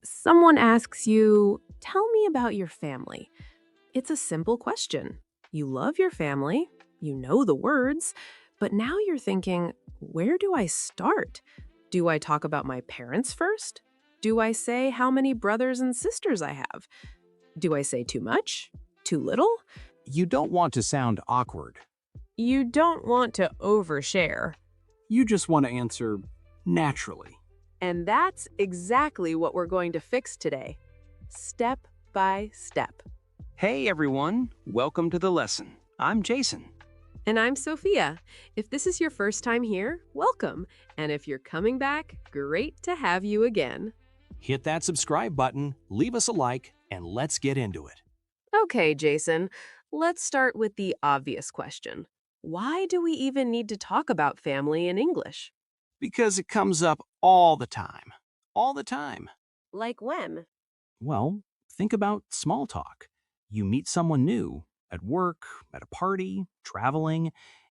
Someone asks you, "Tell me about your family." It's a simple question. You love your family, you know the words, but now you're thinking, where do I start? Do I talk about my parents first? Do I say how many brothers and sisters I have? Do I say too much? Too little? You don't want to sound awkward. You don't want to overshare. You just want to answer naturally. And that's exactly what we're going to fix today, step by step. Hey everyone, welcome to the lesson. I'm Jason. And I'm Sophia. If this is your first time here, welcome. And if you're coming back, great to have you again. Hit that subscribe button, leave us a like, and let's get into it. Okay, Jason, let's start with the obvious question. Why do we even need to talk about family in English? Because it comes up all the time. All the time. Like when? Well, think about small talk. You meet someone new at work, at a party, traveling,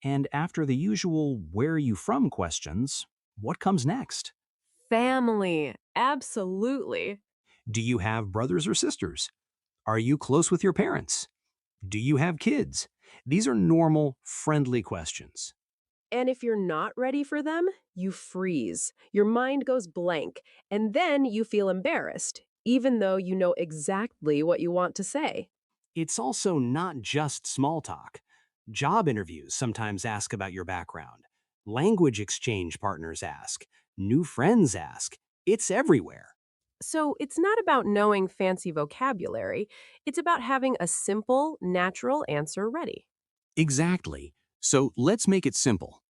and after the usual where are you from questions, what comes next? Family. Absolutely. Do you have brothers or sisters? Are you close with your parents? Do you have kids? These are normal, friendly questions. And if you're not ready for them, you freeze. Your mind goes blank, and then you feel embarrassed, even though you know exactly what you want to say. It's also not just small talk. Job interviews sometimes ask about your background. Language exchange partners ask. New friends ask. It's everywhere. So it's not about knowing fancy vocabulary, it's about having a simple, natural answer ready. Exactly. So let's make it simple.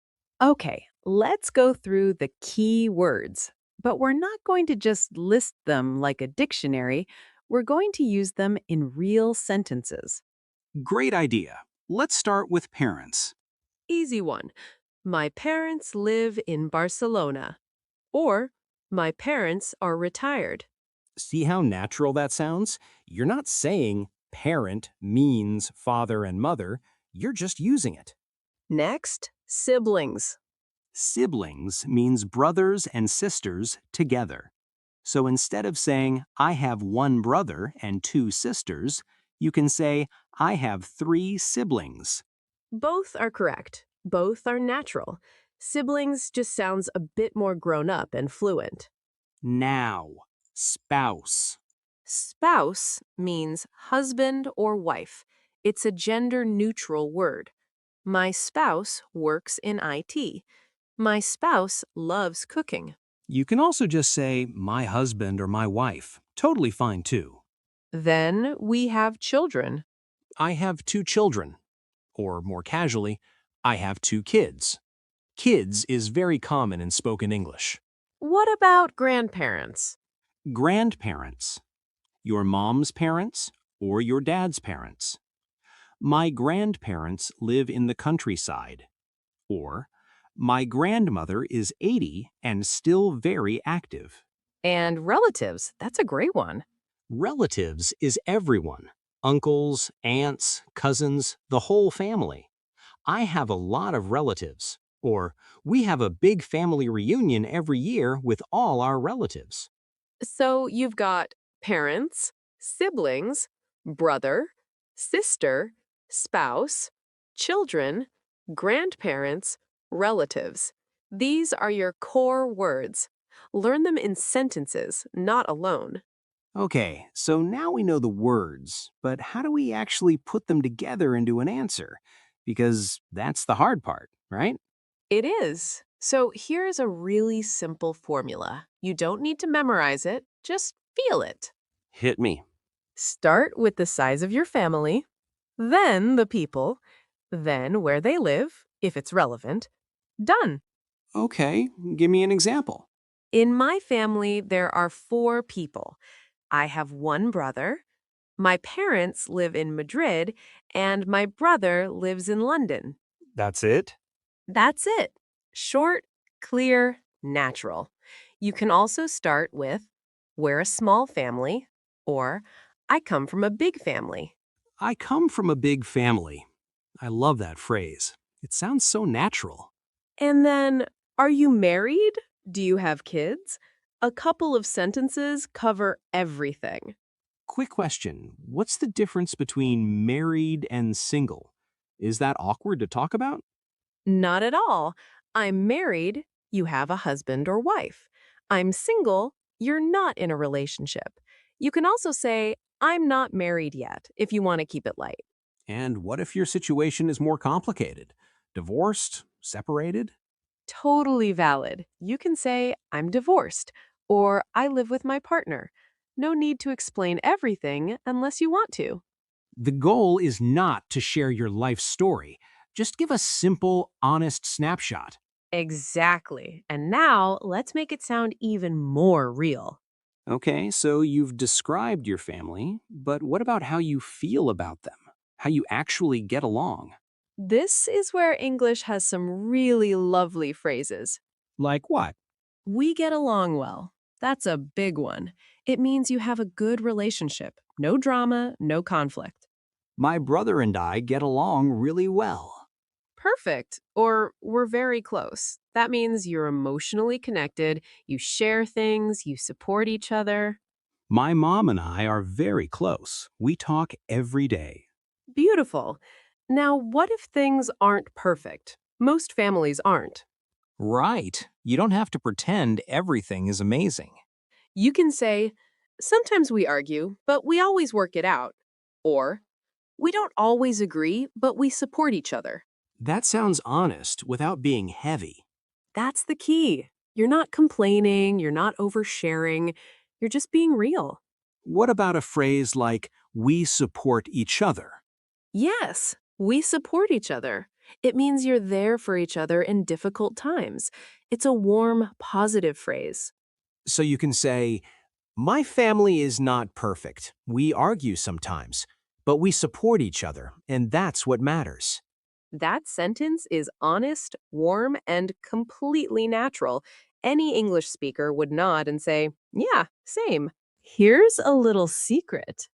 Okay, let's go through the key words. But we're not going to just list them like a dictionary. We're going to use them in real sentences. Great idea. Let's start with parents. Easy one. My parents live in Barcelona. Or, my parents are retired. See how natural that sounds? You're not saying parent means father and mother, you're just using it. Next, siblings. Siblings means brothers and sisters together. So instead of saying, I have one brother and two sisters, you can say, I have three siblings. Both are correct. Both are natural. Siblings just sounds a bit more grown up and fluent. Now, spouse. Spouse means husband or wife. It's a gender neutral word. My spouse works in IT. My spouse loves cooking. You can also just say, my husband or my wife. Totally fine too. Then we have children. I have two children. Or more casually, I have two kids. Kids is very common in spoken English. What about grandparents? Grandparents. Your mom's parents or your dad's parents. My grandparents live in the countryside. Or, my grandmother is 80 and still very active. And relatives. That's a great one. Relatives is everyone. Uncles, aunts, cousins, the whole family. I have a lot of relatives. Or, we have a big family reunion every year with all our relatives. So you've got parents, siblings, brother, sister, spouse, children, grandparents, relatives. These are your core words. Learn them in sentences, not alone. Okay, so now we know the words, but how do we actually put them together into an answer? Because that's the hard part, right? It is. So here's a really simple formula. You don't need to memorize it, just feel it. Hit me. Start with the size of your family, then the people, then where they live, if it's relevant. Done. Okay, give me an example. In my family, there are 4 people. I have one brother. My parents live in Madrid, and my brother lives in London. That's it? That's it. Short, clear, natural. You can also start with, we're a small family, or I come from a big family. I come from a big family. I love that phrase. It sounds so natural. And then, are you married? Do you have kids? A couple of sentences cover everything. Quick question. What's the difference between married and single? Is that awkward to talk about? Not at all. I'm married, you have a husband or wife. I'm single, you're not in a relationship. You can also say, I'm not married yet, if you want to keep it light. And what if your situation is more complicated? Divorced? Separated? Totally valid. You can say, I'm divorced, or I live with my partner. No need to explain everything unless you want to. The goal is not to share your life story. Just give a simple, honest snapshot. Exactly. And now let's make it sound even more real. Okay, so you've described your family, but what about how you feel about them? How you actually get along? This is where English has some really lovely phrases. Like what? We get along well. That's a big one. It means you have a good relationship. No drama, no conflict. My brother and I get along really well. Perfect. Or we're very close. That means you're emotionally connected, you share things, you support each other. My mom and I are very close. We talk every day. Beautiful. Now, what if things aren't perfect? Most families aren't. Right. You don't have to pretend everything is amazing. You can say, sometimes we argue, but we always work it out. Or, we don't always agree, but we support each other. That sounds honest without being heavy. That's the key. You're not complaining, you're not oversharing, you're just being real. What about a phrase like, we support each other? Yes, we support each other. It means you're there for each other in difficult times. It's a warm, positive phrase. So you can say, my family is not perfect. We argue sometimes, but we support each other, and that's what matters. That sentence is honest, warm, and completely natural. Any English speaker would nod and say, yeah, same. Here's a little secret.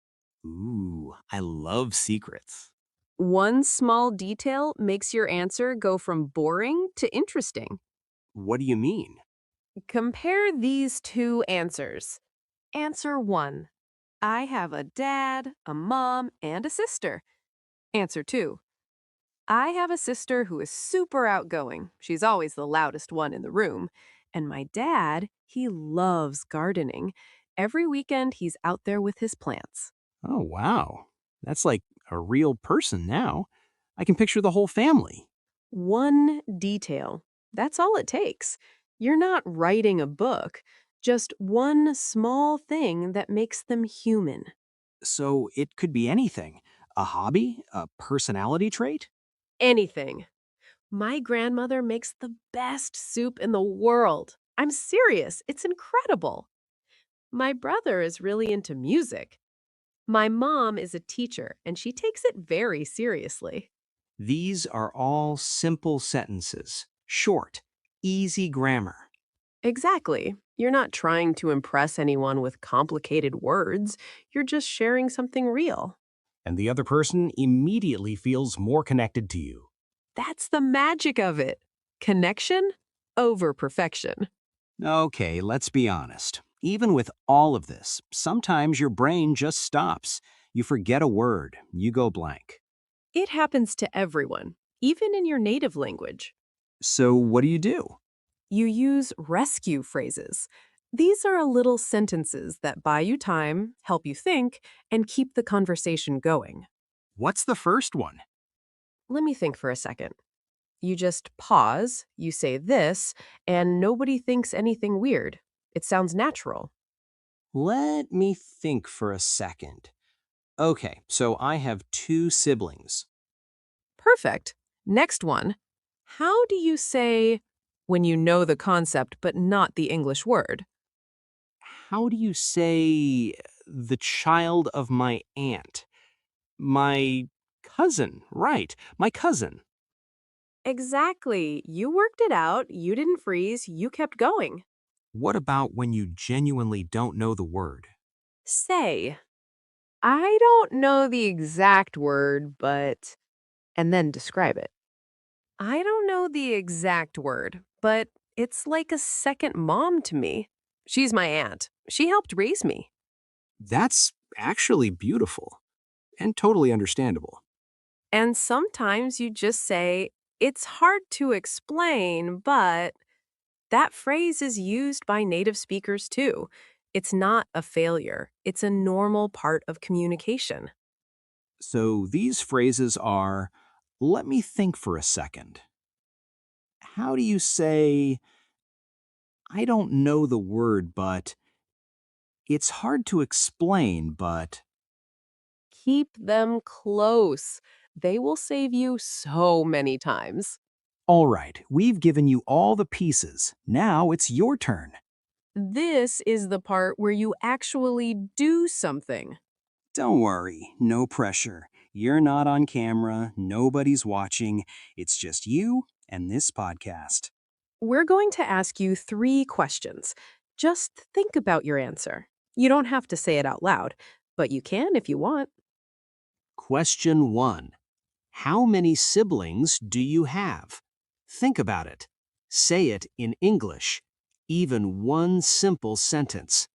Ooh, I love secrets. One small detail makes your answer go from boring to interesting. What do you mean? Compare these two answers. Answer 1. I have a dad, a mom, and a sister. Answer 2. I have a sister who is super outgoing. She's always the loudest one in the room. And my dad, he loves gardening. Every weekend, he's out there with his plants. Oh, wow. That's like a real person now. I can picture the whole family. One detail. That's all it takes. You're not writing a book, just one small thing that makes them human. So it could be anything, a hobby, a personality trait. Anything. My grandmother makes the best soup in the world. I'm serious, it's incredible. My brother is really into music. My mom is a teacher, and she takes it very seriously. These are all simple sentences, short, easy grammar. Exactly. You're not trying to impress anyone with complicated words. You're just sharing something real. And the other person immediately feels more connected to you. That's the magic of it. Connection over perfection. Okay, let's be honest. Even with all of this, sometimes your brain just stops. You forget a word, you go blank. It happens to everyone, even in your native language. So, what do you do? You use rescue phrases. These are little sentences that buy you time, help you think, and keep the conversation going. What's the first one? Let me think for a second. You just pause, you say this, and nobody thinks anything weird. It sounds natural. Let me think for a second. Okay, so I have two siblings. Perfect. Next one. How do you say when you know the concept but not the English word? How do you say the child of my aunt? My cousin, right, my cousin. Exactly. You worked it out. You didn't freeze. You kept going. What about when you genuinely don't know the word? Say, I don't know the exact word, but, and then describe it. I don't know the exact word, but it's like a second mom to me. She's my aunt. She helped raise me. That's actually beautiful and totally understandable. And sometimes you just say, it's hard to explain, but that phrase is used by native speakers too. It's not a failure, it's a normal part of communication. So these phrases are, let me think for a second. How do you say, I don't know the word, but it's hard to explain, but Keep them close. They will save you so many times. all right, we've given you all the pieces. Now it's your turn. This is the part where you actually do something. Don't worry, no pressure. You're not on camera, nobody's watching. It's just you and this podcast. We're going to ask you 3 questions. Just think about your answer. You don't have to say it out loud, but you can if you want. Question 1. How many siblings do you have? Think about it. Say it in English. Even one simple sentence.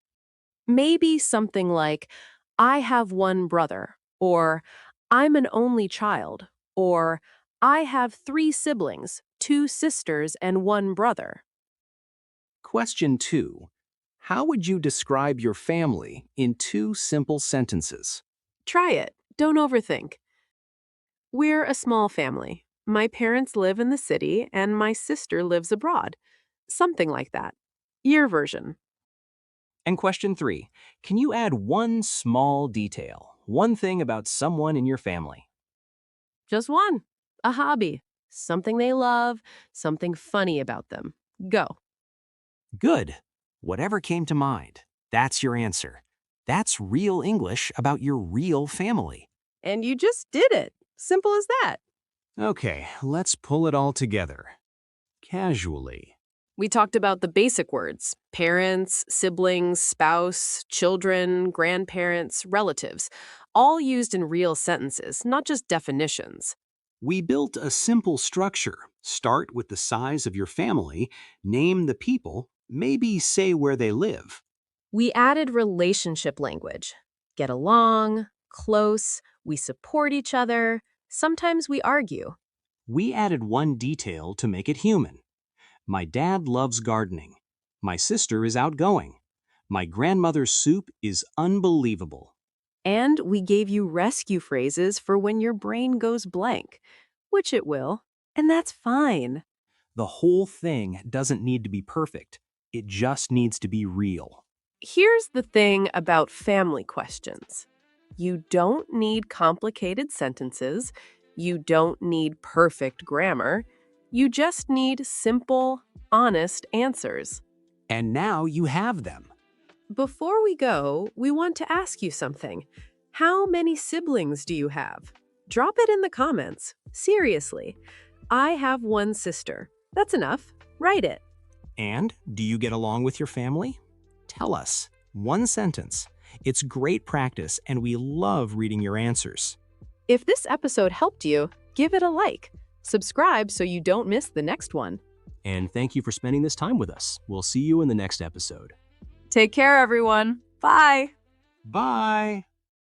Maybe something like, I have one brother, or I'm an only child, or I have 3 siblings, 2 sisters, and 1 brother. Question 2. How would you describe your family in 2 simple sentences? Try it. Don't overthink. We're a small family. My parents live in the city, and my sister lives abroad. Something like that. Your version. And question 3. Can you add one small detail, one thing about someone in your family? Just one. A hobby. Something they love, something funny about them. Go. Good. Whatever came to mind. That's your answer. That's real English about your real family. And you just did it. Simple as that. Okay, let's pull it all together. Casually. We talked about the basic words: parents, siblings, spouse, children, grandparents, relatives, all used in real sentences, not just definitions. We built a simple structure. Start with the size of your family, name the people, maybe say where they live. We added relationship language: get along, close, we support each other, sometimes we argue. We added one detail to make it human. My dad loves gardening. My sister is outgoing. My grandmother's soup is unbelievable. And we gave you rescue phrases for when your brain goes blank, which it will, and that's fine. The whole thing doesn't need to be perfect. It just needs to be real. Here's the thing about family questions: you don't need complicated sentences, you don't need perfect grammar, you just need simple, honest answers. And now you have them. Before we go, we want to ask you something. How many siblings do you have? Drop it in the comments. Seriously. I have 1 sister. That's enough. Write it. And do you get along with your family? Tell us. One sentence. It's great practice, and we love reading your answers. If this episode helped you, give it a like. Subscribe so you don't miss the next one. And thank you for spending this time with us. We'll see you in the next episode. Take care, everyone. Bye. Bye!